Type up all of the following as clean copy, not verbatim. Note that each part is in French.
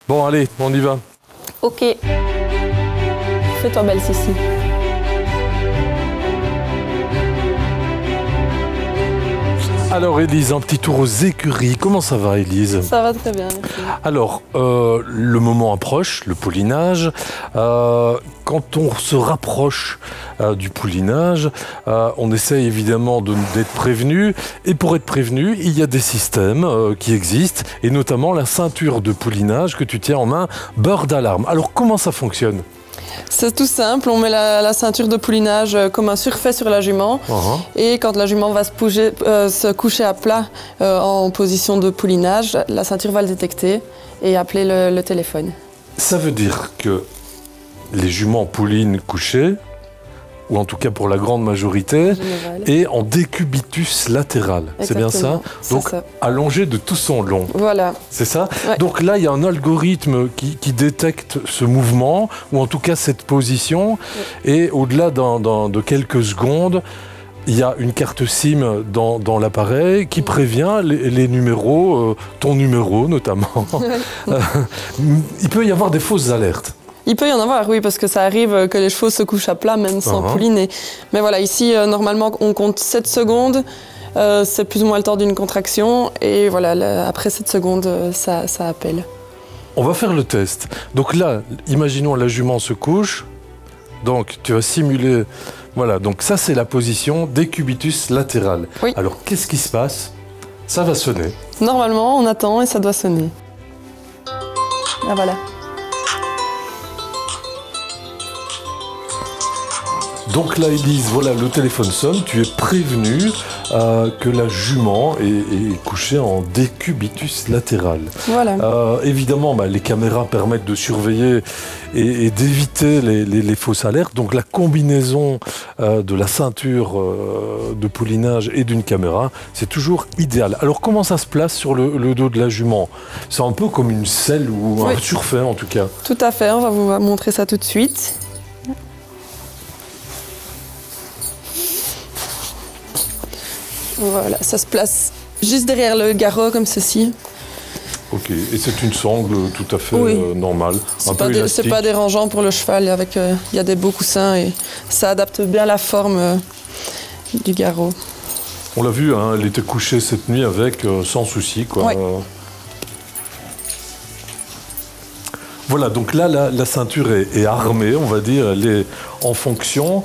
Bon, allez, on y va. Ok. Fais-toi belle, Sissi. Alors, Élise, un petit tour aux écuries. Comment ça va, Élise? Ça va très bien, merci. Alors, le moment approche, le poulinage. Quand on se rapproche du poulinage, on essaye évidemment d'être prévenu. Et pour être prévenu, il y a des systèmes qui existent, et notamment la ceinture de poulinage que tu tiens en main, beurre d'alarme. Alors, comment ça fonctionne? C'est tout simple, on met la ceinture de poulinage comme un surfait sur la jument. Et quand la jument va se coucher à plat en position de poulinage, la ceinture va le détecter et appeler le téléphone. Ça veut dire que les juments poulinent couchées, ou en tout cas pour la grande majorité, et en décubitus latéral. C'est bien ça? Donc ça. Allongé de tout son long. Voilà. C'est ça? Ouais. Donc là, il y a un algorithme qui détecte ce mouvement, ou en tout cas cette position, et au-delà de quelques secondes, il y a une carte SIM dans l'appareil qui prévient les numéros, ton numéro notamment. Il peut y avoir des fausses alertes. Il peut y en avoir, oui, parce que ça arrive que les chevaux se couchent à plat, même sans pouliner. Mais voilà, ici, normalement, on compte 7 secondes. C'est plus ou moins le temps d'une contraction. Et voilà, après 7 secondes, ça appelle. On va faire le test. Donc là, imaginons la jument se couche. Donc, tu vas simuler... Voilà, donc ça, c'est la position décubitus latéral. Oui. Alors, qu'est-ce qui se passe? Ça va sonner. Normalement, on attend et ça doit sonner. Ah, voilà. Donc là, Élise, voilà, le téléphone sonne, tu es prévenu que la jument est couchée en décubitus latéral. Voilà. Évidemment, les caméras permettent de surveiller et d'éviter les fausses alertes. Donc la combinaison de la ceinture de poulinage et d'une caméra, c'est toujours idéal. Alors comment ça se place sur le dos de la jument? C'est un peu comme une selle ou un surfait en tout cas. Tout à fait, on va vous montrer ça tout de suite. Voilà, ça se place juste derrière le garrot comme ceci. Ok, et c'est une sangle tout à fait normale, C'est pas dérangeant pour le cheval, il y a des beaux coussins et ça adapte bien la forme du garrot. On l'a vu, hein, elle était couchée cette nuit avec, sans souci, quoi. Ouais. Voilà, donc là, la ceinture est armée, on va dire, elle est en fonction.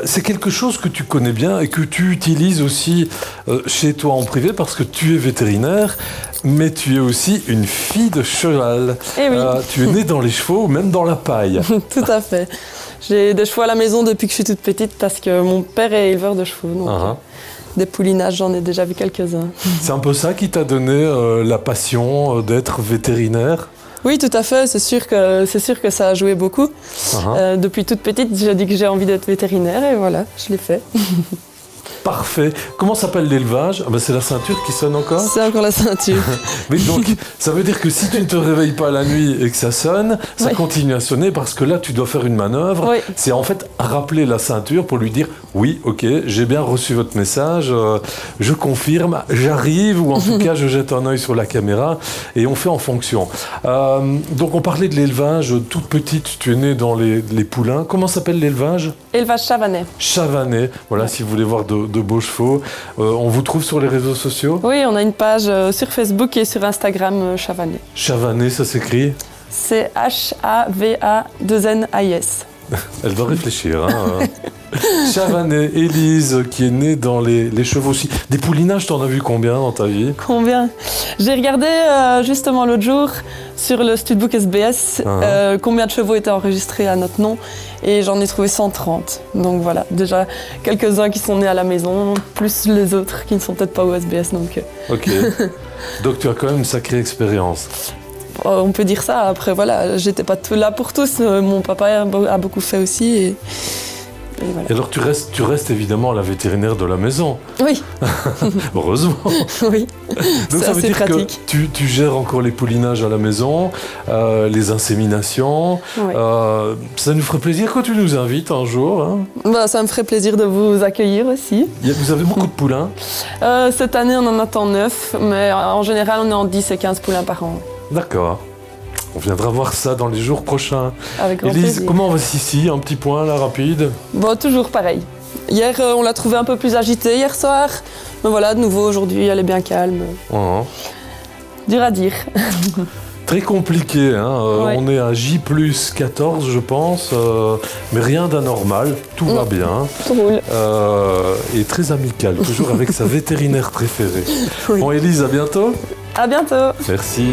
C'est quelque chose que tu connais bien et que tu utilises aussi chez toi en privé parce que tu es vétérinaire, mais tu es aussi une fille de cheval. Eh oui. Tu es née dans les chevaux, même dans la paille. Tout à fait. J'ai des chevaux à la maison depuis que je suis toute petite parce que mon père est éleveur de chevaux. Donc, des poulinages, j'en ai déjà vu quelques-uns. C'est un peu ça qui t'a donné la passion d'être vétérinaire? Oui, tout à fait. C'est sûr que ça a joué beaucoup. Depuis toute petite, j'ai dit que j'ai envie d'être vétérinaire et voilà, je l'ai fait. Parfait. Comment s'appelle l'élevage? C'est la ceinture qui sonne encore? C'est encore la ceinture. Mais donc, ça veut dire que si tu ne te réveilles pas la nuit et que ça sonne, ça continue à sonner parce que là, tu dois faire une manœuvre. C'est en fait rappeler la ceinture pour lui dire « Oui, ok, j'ai bien reçu votre message, je confirme, j'arrive » ou en tout cas, je jette un œil sur la caméra et on fait en fonction. Donc, on parlait de l'élevage. Toute petite, tu es née dans les poulains. Comment s'appelle l'élevage? Élevage Chavanais. Chavanais. Voilà, si vous voulez voir de beaux chevaux. On vous trouve sur les réseaux sociaux? Oui, on a une page sur Facebook et sur Instagram Chavanais. Chavanais, ça s'écrit? C'est H-A-V-A-2-N-A-I-S. Elle doit réfléchir. Hein. Chavanais, Élise, qui est née dans les chevaux aussi. Des poulinages, t'en as vu combien dans ta vie? Combien? J'ai regardé justement l'autre jour sur le studbook SBS combien de chevaux étaient enregistrés à notre nom et j'en ai trouvé 130. Donc voilà, déjà quelques-uns qui sont nés à la maison, plus les autres qui ne sont peut-être pas au SBS. Donc, Ok. Donc tu as quand même une sacrée expérience. On peut dire ça. Après voilà, j'étais pas là pour tous. Mon papa a beaucoup fait aussi. Et voilà. Et alors tu restes évidemment la vétérinaire de la maison. Oui. Heureusement. Oui. Donc ça veut dire pratique. Que tu gères encore les poulinages à la maison, les inséminations. Ça nous ferait plaisir quand tu nous invites un jour. Hein. Ça me ferait plaisir de vous accueillir aussi. Vous avez beaucoup de poulains? Cette année on en attend 9, mais en général on est en 10 et 15 poulains par an. D'accord. On viendra voir ça dans les jours prochains. Avec grand Élise, plaisir. comment va ici? Un petit point là, rapide? Bon, toujours pareil. Hier, on l'a trouvé un peu plus agitée hier soir. Mais voilà, de nouveau, aujourd'hui, elle est bien calme. Dur à dire. Très compliqué, hein. Ouais. On est à J+14, je pense, mais rien d'anormal, tout va bien. Tout roule. Et très amical, toujours avec sa vétérinaire préférée. Oui. Bon, Élise, à bientôt. À bientôt. Merci.